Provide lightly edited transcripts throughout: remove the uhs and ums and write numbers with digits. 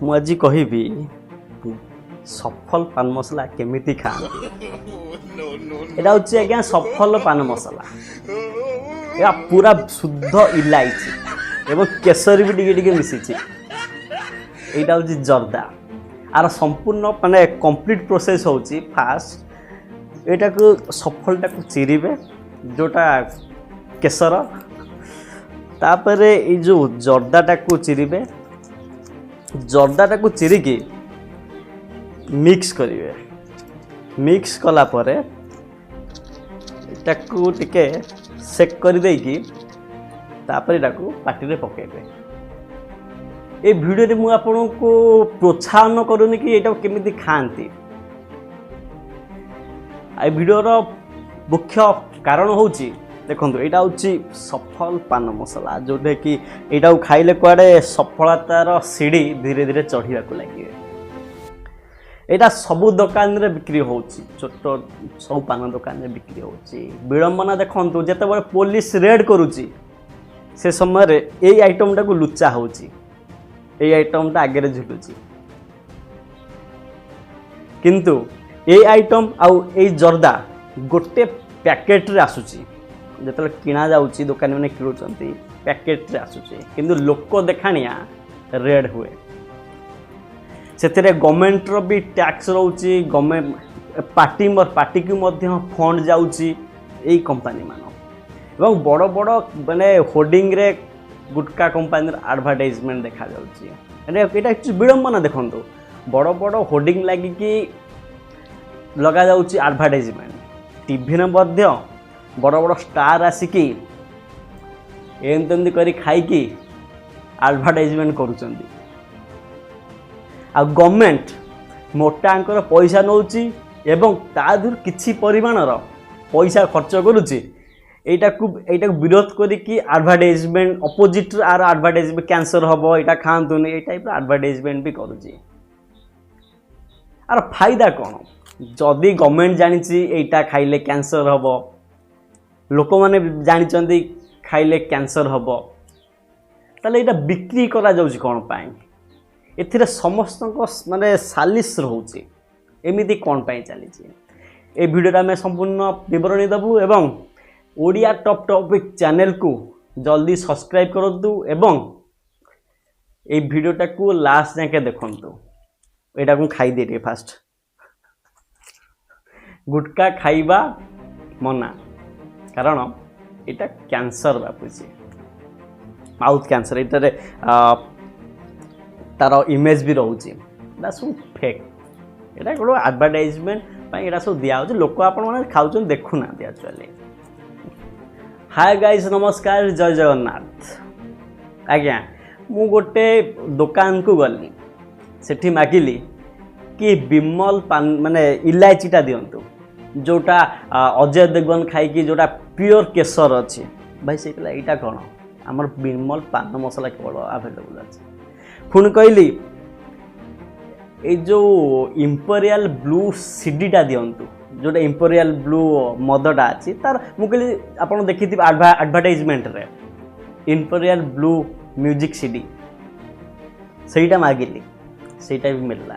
ମୁଁ ଆଜି କହିବି ସଫଲ ପାନ ମସଲା କେମିତି ଖାଆନ୍ତି। ଏଇଟା ହେଉଛି ଆଜ୍ଞା ସଫଲ ପାନ ମସଲା। ଏହା ପୁରା ଶୁଦ୍ଧ ଇଲାଇଚି ଏବଂ କେଶରୀ ବି ଟିକେ ଟିକେ ମିଶିଛି। এইটা হচ্ছে জর্দা। আর সম্পূর্ণ মানে কমপ্লিট প্রসেস হচ্ছে ফার্স্ট এটাকে সফলটাকে চিরিবে যেটা কেশর, তাপরে এই যে জর্দাটাকে চিরিবে, জর্দাটাকে চিরিকি মিক্স করিবে। মিক্স কলা পরে এটাকে টিকে সেক করে দেইকি তাপরে এটাকে পাটিরে পকাইবে। এই ভিডিওরে মু আপনাকে প্रोत्साहन करूनी कि एटा केमिति खाती। ए भिडियोर मुख्य कारण होची देखो यहाँ हूँ सफल पान मसला जोटा कि यहाँ खाइले कुआडे सफलतार सीढ़ी धीरे धीरे चढ़ा लगे। यहाँ सबू दुकान रे बिक्री होची, छोट सब पान दुकान रे बिक्री होची। विडंबना देखो जिते पुलिस रेड करुची से समय ये आइटमटा को लुचा होची, ये आइटमटा आगे झुलुची। किंतु ये आइटम आउ ये जर्दा गोटे पैकेट रे आसुची, जो किणा जाऊँगी दुकानी मैंने किणुंट पैकेट रे आसुची, किंतु लोक देखाणिया रेड हुए। से गवर्नमेंट रो भी टैक्स रोची, गवर्नमेंट पार्टी की मध्य फंड जाऊँगी यही कंपनी मान एवं बड़ बड़ माने होर्डिंग रे गुटका कंपनी एडवर्टाइजमेंट देखा जाउची। यहाँ विडंबना देखो बड़ बड़ होर्डिंग लगिकी लगा जाउची एडवर्टाइजमेंट। टीवी ने मध्य बड़ बड़ स्टार आसिकी एमती करी खाइकी एडवर्टाइजमेंट करुचंदी। आ गवर्नमेंट मोटांकर पैसा नौची एवं तादुर किछि परिमाणर पैसा खर्च करुची এইটা বিরোধ করি কি এডভার্টাইজমেন্ট অপোজিট আর এডভার্টাইজমেন্ট ক্যান্সার হব এটা খাওয়াতুনি এই টাইপর এডভার্টাইজমেন্ট भी করুছি। আর ফায়দা কোন যদি গভর্নমেন্ট জানিছি এইটা খাইলে ক্যান্সার হব, লোক মানে জানিছন্তি খাইলে ক্যান্সার হব, তাহলে এটা বিক্রি করা যাଉଛି কোন পাই? এথিরে সমস্ত মানে সালিস রହୁଛି, এমিতি কোন পাই চালিছি। এই ভিডিওটা আমি সম্পূর্ণ বিবরণী দেবু এবং ओडिया टॉप टॉपिक चैनल को जल्दी सब्सक्राइब करतु एवं ये वीडियोटा को लास्ट जाके देखंतु। एटा को खाई दे फास्ट गुटका खाइबा मना, कारण एटा कैंसर व्यापुची, माउथ कैंसर। एटारे तार इमेज भी रोचे, एटा सब फेक। एटा गोटे एडवर्टाइजमेंट एटा सब दिया होचे, लोक आपण माने खाउछन देखुना एक्चुअली। हाय गाइस नमस्कार, जय जगन्नाथ। आज्ञा मु गोटे दुकान को गली, सेठी मागिली कि विमल पान माने इलायचीटा दिंतु जोटा अजय देवगन खाई जोटा प्योर केशर अच्छे। भाई से यहाँ कौन आमर विमल पान मसला केवल आवेलेबल अच्छे। पुणी कहली ये जो इंपोरियल ब्लू सीडीटा दिंतु जोटा इंपोरियल ब्लू मदटा अच्छी तार मुझे आप देखी एडवर्टाइजमेंट रे इंपोरियल ब्लू म्यूजिक सीडी सहीटा मागिली, सहीटा भी मिलला।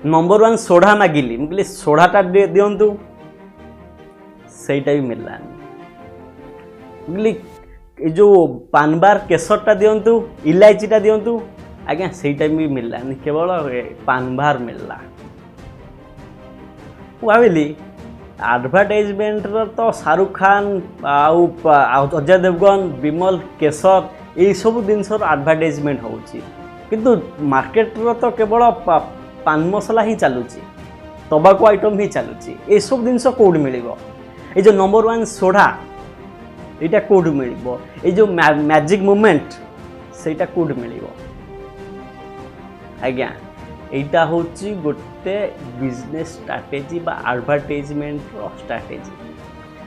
नंबर 1 सोढ़ा मागिली, मुझे सोढ़ाटा दिंतु, सहीटा भी मिलला। मुझे जो पानबार केसरटा दिंतु, इलायचीटा दिंतु, आज्ञा सहीटा भी मिलला, केवल पानबार मिलला। भाविली एडवर्टाइजमेंट तो शाहरुख खान आउ अजय देवगन विमल केशर यही सब जिनसर एडवर्टाइजमेंट होची, किंतु मार्केट तो केवल पान मसला ही चलुची, तबाकू आइटम ही चलुची। ये सब जिनस कौटी मिल, ये जो नंबर 1 सोढ़ा यहाँ कौटी मिल, ये जो मैजिक मूवमेंट सेटा कौटी मिल। आज्ञा এইটা হচ্ছে গোটে বিজনেস স্ট্রাটেজি বা আডভার্টাইজমেন্ট স্ট্রাটেজি।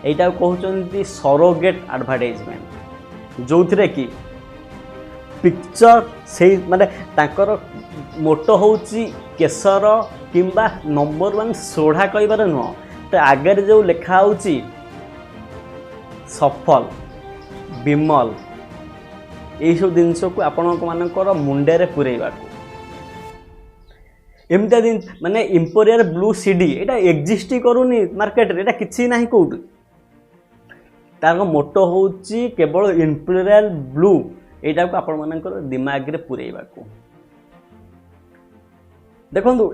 এইটা कहते সরোগেট আডভার্টাইজমেন্ট, যে কি পিকচর সেই মানে তাঁকর মোটো হচ্ছে কেশর কিংবা नंबर 1 সোढ़া কইবার নুহ, তো আগে যে লেখা হচ্ছে সফল বিমল यही सब जिनस को आपण मानकर मुंडे पुरेवा एमता दिन माने इंपोरियर ब्लू सीडी एटा एक्जिस्ट करूनी मार्केट रे एटा किछि नाही कोउट तार मोटो होउची केवल इंपोरियल ब्लू एटा को आपण मानकर दिमाग रे पुरेवा को देखंतु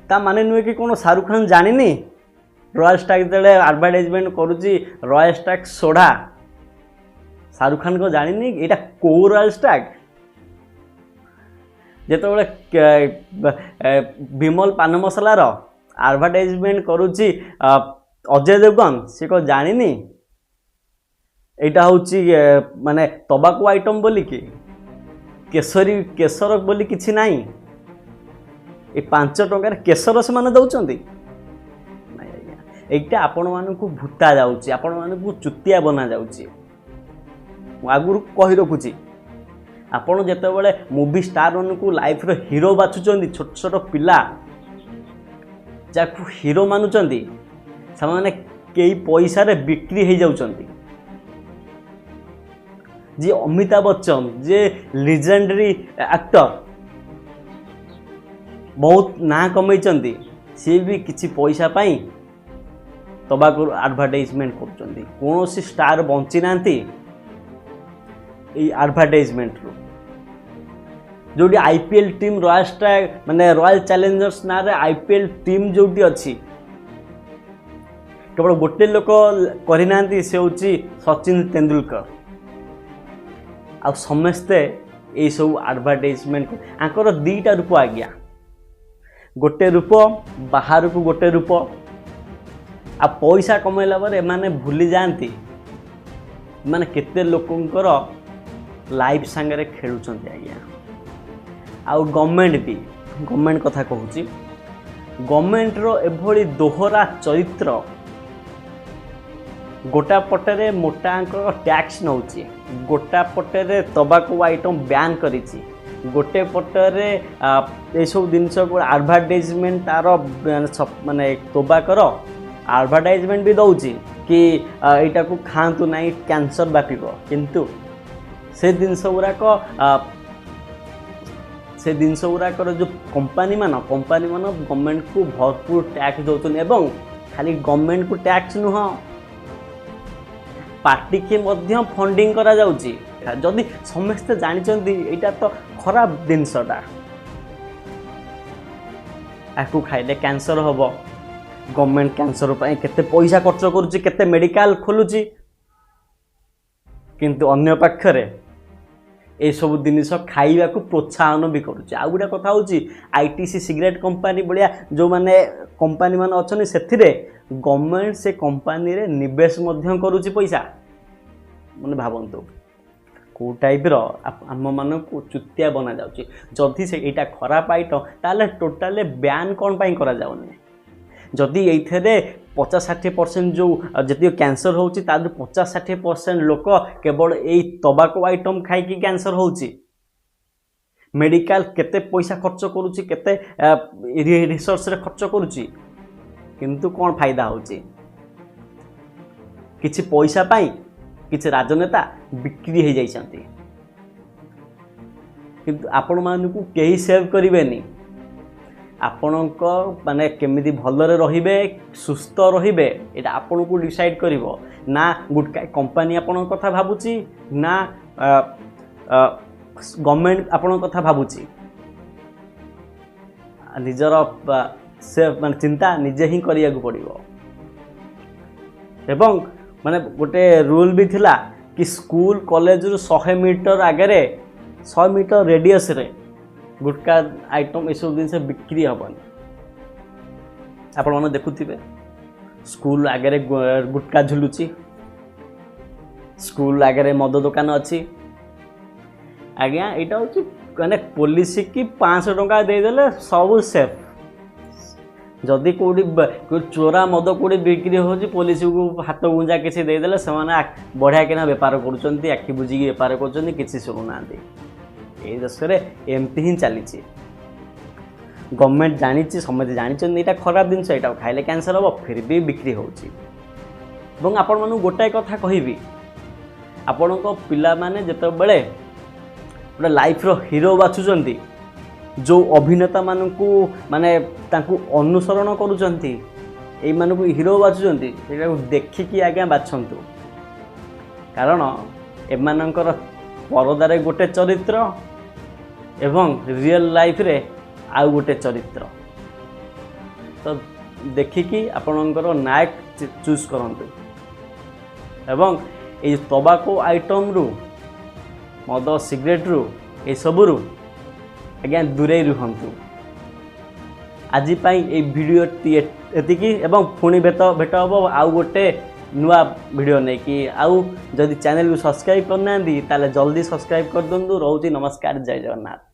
ता माने नुहे कि कोन शाहरुख खान जानिनी रॉयल स्टैग जेले एडवर्टाइजमेंट करूची royal Stag soda Shahrukh Khan को जानिनी एटा को रॉयल स्टैग जेतो विमल पान मसलार एडवर्टाइजमेंट करूची अजय देवगन से को जानिनी एटा होची माने तबाकू आइटम बोली कि केसरी केसर बोली किछि नाही ए 5 टंकार केसर से माने दउचंदी नाही आज्ञा एटा आपण मानकु भूता जाउची आपण मानकु चुतिया बना जाउची आगुरु कहि रखुची आपण जेतेबेले मूवी स्टार मानकु लाइफ रो हीरो बाछुचंदी छोट छोट पिला जाकु हीरो मानुचंदी समाने केई पैसा रे बिक्री हे जाउचंदी जी अमिताभ बच्चन जे लेजेंडरी एक्टर बहुत ना कमई सी भी किसी पैसा पाई तबाकू एडवर्टाइजमेंट कर कौन स्टार बंची ना एडवर्टाइजमेंट रू जो आईपीएल टीम रॉयल स्टार माने रॉयल चैलेंजर्स ना रे आईपीएल टीम जो अच्छी केवल गोटे लोक करना से हूँ सचिन तेंदुलकर आ समस्ते ये सब एडवर्टाइजमेंट आंकर दीटा रूप आज्ञा गोटे रूप बाहर को गोटे रूप आ पैसा कमैला पर एमाने भूली जाती माने केते लोकंकर लाइफ सांगरे खेलुचंती आज्ञा आ गवर्नमेंट भी गवर्नमेंट कथा कहूची गवर्नमेंट रो एभली दोहरा चरित्र गोटा पटरे मोटा अंक टैक्स नौची गोटा पटरे तबाकू आइटम बैन करिछि गोटे पटरे ये सब जिनस एडवर्टाइजमेंट तार माने तबाकर एडवर्टाइजमेंट भी दौची कि एटा को खातु नहीं कैंसर व्यापिब किंतु से जिनस गुराक से जिनस गुराकर जो कंपनी मान गवर्नमेंट को भरपूर टैक्स दौन एवं खाली गवर्नमेंट को टैक्स नुह पार्टी के मध्य फंडिंग करा जाउची जदि समस्ते जानिचंदी एटा तो खराब जिनसटा आकु खाइले कैंसर होबो गवर्नमेंट कैंसर पई केते पैसा खर्च करूची केते मेडिकल खोलुची किंतु अन्य पाखरे ए सब जिनिस खाइबा को प्रोत्साहन भी करूची आ गुडा कथा होची आईटीसी सिगरेट कंपनी बलिया जो माने कंपनी मान अछनी सेथिरे गवर्नमेंट से कंपनी रे निवेश मध्य करूची पैसा माने भाबंतु को टाइप आम मान को चुतिया बना जाउची जदि से एटा खराब आइटम ताले टोटाले बैन कौन पाई करा जाउनी जदि एइथेरे 50-60% जो जदि कैंसर होउची तादु 50-60% लोक केवल एई तबाकू आइटम खाई की कैंसर होउची मेडिकल केते पैसा खर्च करूची केते रिसर्च रे खर्च करूची किंतु कौन फायदा होउची किछि पैसा पाई किछि राजनेता बिक्री हो जाइछंती किंतु आपण मानकु केही सेव करिवेनी आपणक माने केमिति भलरे रहिबे सुस्थ रहिबे एटा आपण को डिसाइड करिवो ना गुटका कंपनी आपण कथा भाबुची ना गवर्नमेंट आपण कथा भाबुची निजर से माने चिंता निजे ही करिया को पड़िवो एवं माने गोटे रूल भी थिला कि स्कूल कॉलेज रु 100 मीटर आगे 100 मीटर रेडियस रे गुटका आइटम एसब जिन बिक्री हेनी आपण देखुवे स्कूल आगे गुटका झुलुची स्कूल आगे मद दुकान अच्छी आज्ञा यहाँ हूँ मैंने पुलिस की 500 टंका देदेले सब सेफ जदि कौटी चोरा मद कौटी बिक्री हो पुलिस को हाथ गुंजा किसी देदेले से बढ़िया किना बेपार कर आखि बुझी बेपार कर किसी शुणुना ये देश में एमती ही चली गवर्नमेंट जानी समझे जानी यहाँ खराब जिनस यहाँ खाइले कैंसर हम फिर भी बिक्री होपण मैं गोटाए कथा कहबी आपण पिला माने जेतेबेले गोटे लाइफ्र हिरो बाछुंट जो अभिनेता मानू माने अनुसरण करुँच हिरो बाछुंट देखिकी आज्ञा बाछंतु कारण एमानंकर परदारे गोटे चरित्र एवं रियल लाइफ रे आउ गोटे चरित्र तो देखिकी आपणकर नायक चूज करंतु एवं ये तबाको आइटम रु मद सिगरेट रु ये सबुरु आज्ञा दूरे रुहंतु। आज ये वीडियो एतिकी एवं पुणी भेट हम आउ गोटे नुआ वीडियो नहीं कि आउ जदि चैनल को सब्सक्राइब करना ताले जल्दी सब्सक्राइब कर दिंतु। रोची नमस्कार, जय जगन्नाथ।